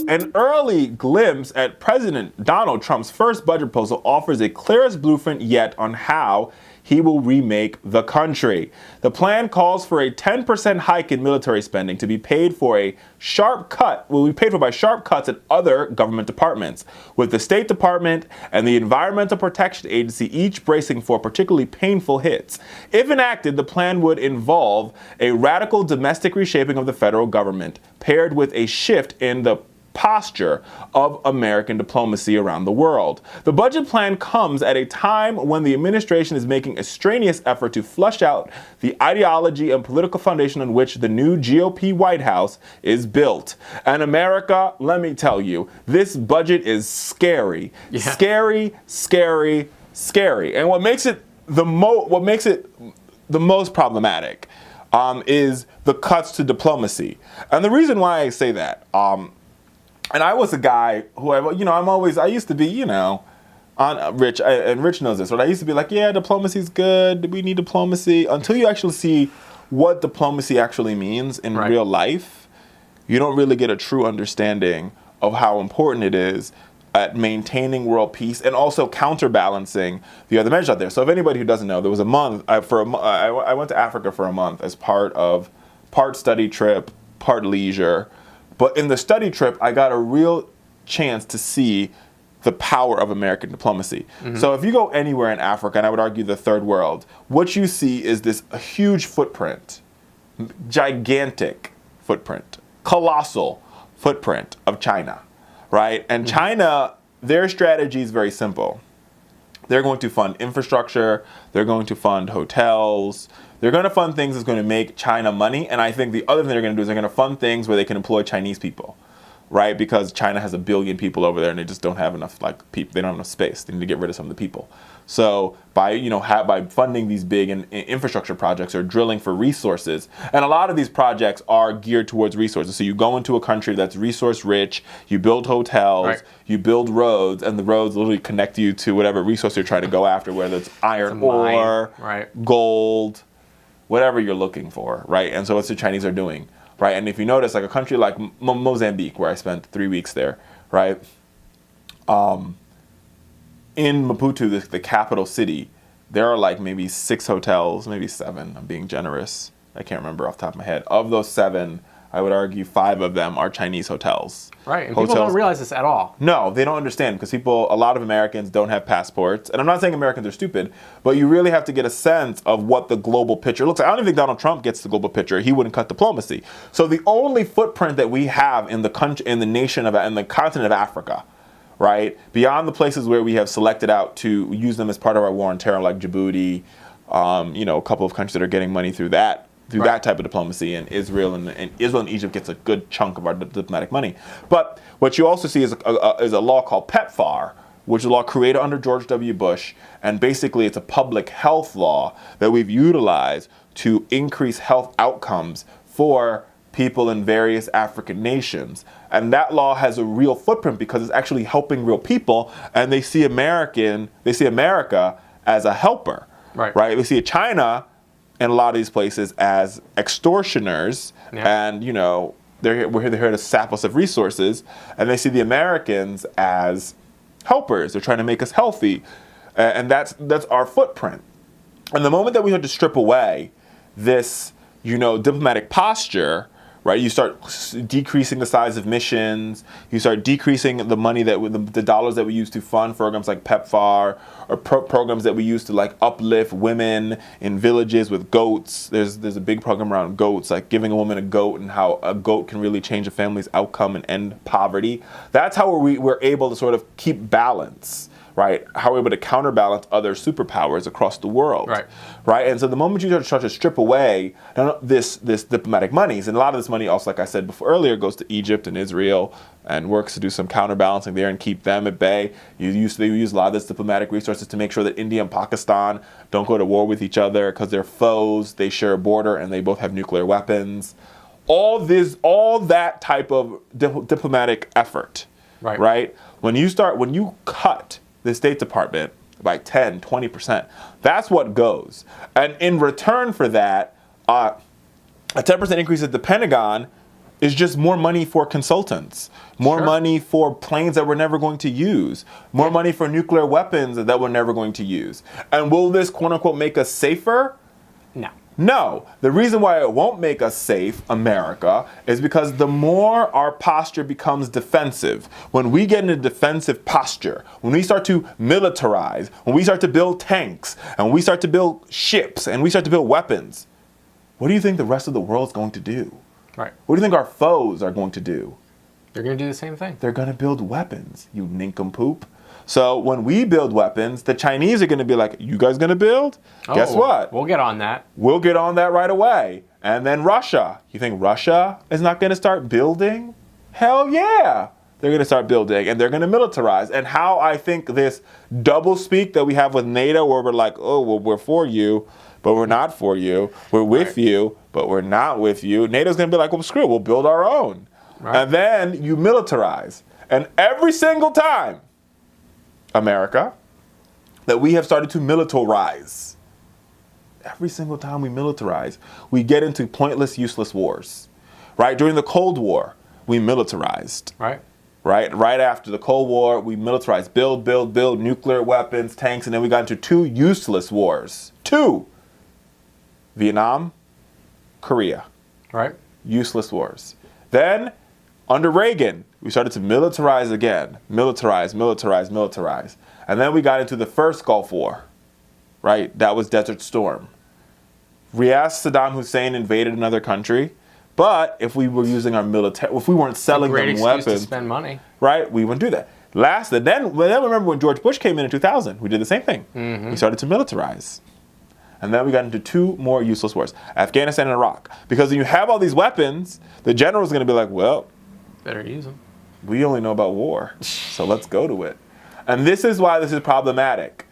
An early glimpse at President Donald Trump's first budget proposal offers a clearest blueprint yet on how he will remake the country. The plan calls for a 10% hike in military spending to be paid for by sharp cuts at other government departments, with the State Department and the Environmental Protection Agency each bracing for particularly painful hits. If enacted, the plan would involve a radical domestic reshaping of the federal government, paired with a shift in the posture of American diplomacy around the world. The budget plan comes at a time when the administration is making a strenuous effort to flush out the ideology and political foundation on which the new GOP White House is built. And America, let me tell you, this budget is scary. Yeah. Scary, scary, scary. And what makes it the most problematic is the cuts to diplomacy. And the reason why I say that, and I was a guy who, I used to be, on Rich, and Rich knows this, but I used to be like, yeah, diplomacy's good, we need diplomacy. Until you actually see what diplomacy actually means in real life, you don't really get a true understanding of how important it is at maintaining world peace and also counterbalancing the other measures out there. So if anybody who doesn't know, there was a month, I went to Africa for a month as part study trip, part leisure. But in the study trip, I got a real chance to see the power of American diplomacy. Mm-hmm. So if you go anywhere in Africa, and I would argue the third world, what you see is this huge footprint, gigantic footprint, colossal footprint of China, right? And mm-hmm. China, their strategy is very simple. They're going to fund infrastructure, they're going to fund hotels, they're going to fund things that's going to make China money. And I think the other thing they're going to do is they're going to fund things where they can employ Chinese people, right? Because China has 1 billion people over there and they just don't have enough people. They don't have enough space. They need to get rid of some of the people. So by funding these big infrastructure projects or drilling for resources, and a lot of these projects are geared towards resources. So you go into a country that's resource rich, you build hotels, right. You build roads, and the roads literally connect you to whatever resource you're trying to go after, whether it's iron ore, right. Gold, whatever you're looking for, right? And so what the Chinese are doing, right? And if you notice, like a country like Mozambique, where I spent 3 weeks there, right? In Maputo, the capital city, there are like maybe 6 hotels, maybe 7. I'm being generous. I can't remember off the top of my head. Of those 7, I would argue 5 of them are Chinese hotels. Right, and people don't realize this at all. No, they don't understand because a lot of Americans don't have passports. And I'm not saying Americans are stupid, but you really have to get a sense of what the global picture looks like. I don't even think Donald Trump gets the global picture. He wouldn't cut diplomacy. So the only footprint that we have in the country, in the continent of Africa, right, beyond the places where we have selected out to use them as part of our war on terror, like Djibouti, a couple of countries that are getting money through that type of diplomacy, and Israel and Egypt gets a good chunk of our diplomatic money. But what you also see is a law called PEPFAR, which is a law created under George W. Bush, and basically it's a public health law that we've utilized to increase health outcomes for people in various African nations. And that law has a real footprint because it's actually helping real people, and they see America as a helper, right? They see China in a lot of these places as extortioners, and we're here to sap us of resources, and they see the Americans as helpers. They're trying to make us healthy, and that's our footprint. And the moment that we have to strip away this, diplomatic posture, right? You start decreasing the size of missions. You start decreasing the money the dollars that we use to fund programs like PEPFAR, or programs that we use to uplift women in villages with goats. There's a big program around goats, like giving a woman a goat and how a goat can really change a family's outcome and end poverty. That's how we're able to sort of keep balance. Right? How we're able to counterbalance other superpowers across the world. Right? And so the moment you start to strip away this diplomatic monies, and a lot of this money also, like I said earlier, goes to Egypt and Israel and works to do some counterbalancing there and keep them at bay. They use a lot of this diplomatic resources to make sure that India and Pakistan don't go to war with each other because they're foes, they share a border, and they both have nuclear weapons. All that type of diplomatic effort, right? When you cut the State Department by 10, 20%. That's what goes. And in return for that, a 10% increase at the Pentagon is just more money for consultants, more money for planes that we're never going to use, more money for nuclear weapons that we're never going to use. And will this, quote unquote, make us safer? No. No. The reason why it won't make us safe, America, is because the more our posture becomes defensive, when we get in a defensive posture, when we start to militarize, when we start to build tanks, and we start to build ships, and we start to build weapons, what do you think the rest of the world's going to do? Right. What do you think our foes are going to do? They're going to do the same thing. They're going to build weapons, you nincompoop. So when we build weapons, the Chinese are going to be like, you guys going to build? Guess what? We'll get on that. We'll get on that right away. And then Russia. You think Russia is not going to start building? Hell yeah. They're going to start building and they're going to militarize. And how I think this double speak that we have with NATO, where we're like, oh, well, we're for you, but we're not for you. We're with you, but we're not with you. NATO's going to be like, well, screw it. We'll build our own. Right. And then you militarize. And every single time, America, that we have started to militarize. Every single time we militarize, we get into pointless, useless wars. Right? During the Cold War, we militarized. Right. Right after the Cold War, we militarized. Build, nuclear weapons, tanks, and then we got into 2 useless wars. 2. Vietnam, Korea. Right. Useless wars. Then, under Reagan, we started to militarize again. Militarize. And then we got into the first Gulf War, right? That was Desert Storm. Yes, Saddam Hussein invaded another country, but if we were using our military, if we weren't selling them weapons, to spend money, right? We wouldn't do that. Then remember when George Bush came in 2000, we did the same thing. Mm-hmm. We started to militarize. And then we got into 2 more useless wars, Afghanistan and Iraq. Because when you have all these weapons, the general's going to be like, well, better use them. We only know about war, so let's go to it. And this is why this is problematic.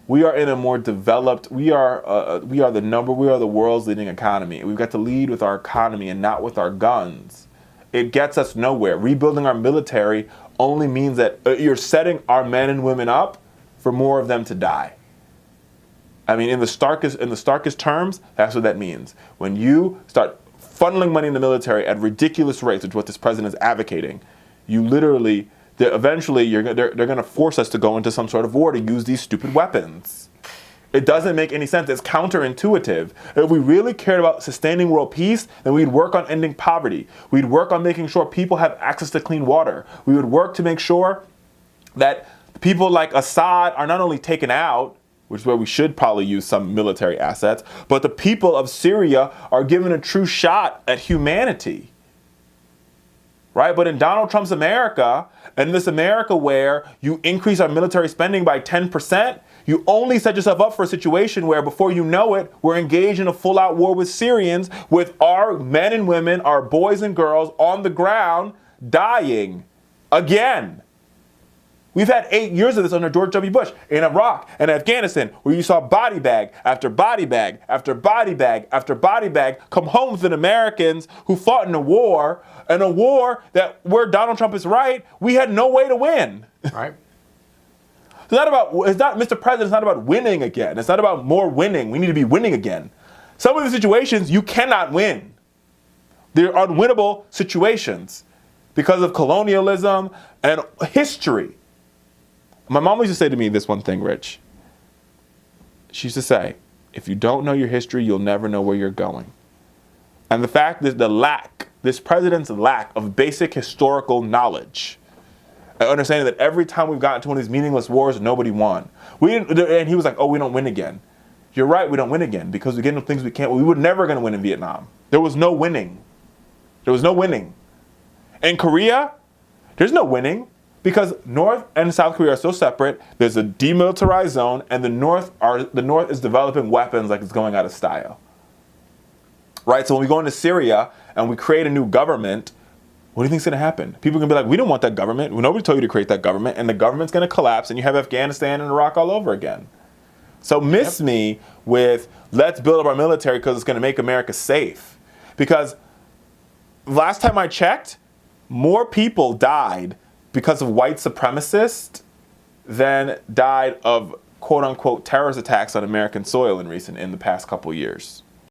We are in a more developed, we are the world's leading economy. We've got to lead with our economy and not with our guns. It gets us nowhere. Rebuilding our military only means that you're setting our men and women up for more of them to die. I mean, in the starkest terms, that's what that means. When you start funneling money in the military at ridiculous rates, which is what this president is advocating, you literally, eventually, they're going to force us to go into some sort of war to use these stupid weapons. It doesn't make any sense. It's counterintuitive. If we really cared about sustaining world peace, then we'd work on ending poverty. We'd work on making sure people have access to clean water. We would work to make sure that people like Assad are not only taken out, which is where we should probably use some military assets, but the people of Syria are given a true shot at humanity. Right? But in Donald Trump's America, and this America where you increase our military spending by 10%, you only set yourself up for a situation where before you know it, we're engaged in a full-out war with Syrians, with our men and women, our boys and girls on the ground dying again. We've had 8 years of this under George W. Bush in Iraq and Afghanistan, where you saw body bag after body bag after body bag after body bag come home with Americans who fought in a war that where Donald Trump is right, we had no way to win. Right. Mr. President, it's not about winning again. It's not about more winning. We need to be winning again. Some of the situations you cannot win. They're unwinnable situations because of colonialism and history. My mom used to say to me this one thing, Rich. She used to say, if you don't know your history, you'll never know where you're going. And the fact that this president's lack of basic historical knowledge, understanding that every time we've gotten to one of these meaningless wars, nobody won. And he was like, oh, we don't win again. You're right, we don't win again because we get into things we can't. We were never going to win in Vietnam. There was no winning. In Korea, there's no winning. Because North and South Korea are so separate, there's a demilitarized zone, and the North is developing weapons like it's going out of style. Right? So when we go into Syria and we create a new government, what do you think is going to happen? People are going to be like, we don't want that government. Nobody told you to create that government, and the government's going to collapse, and you have Afghanistan and Iraq all over again. So me with let's build up our military because it's going to make America safe. Because last time I checked, more people died because of white supremacists than died of quote unquote terrorist attacks on American soil in the past couple years.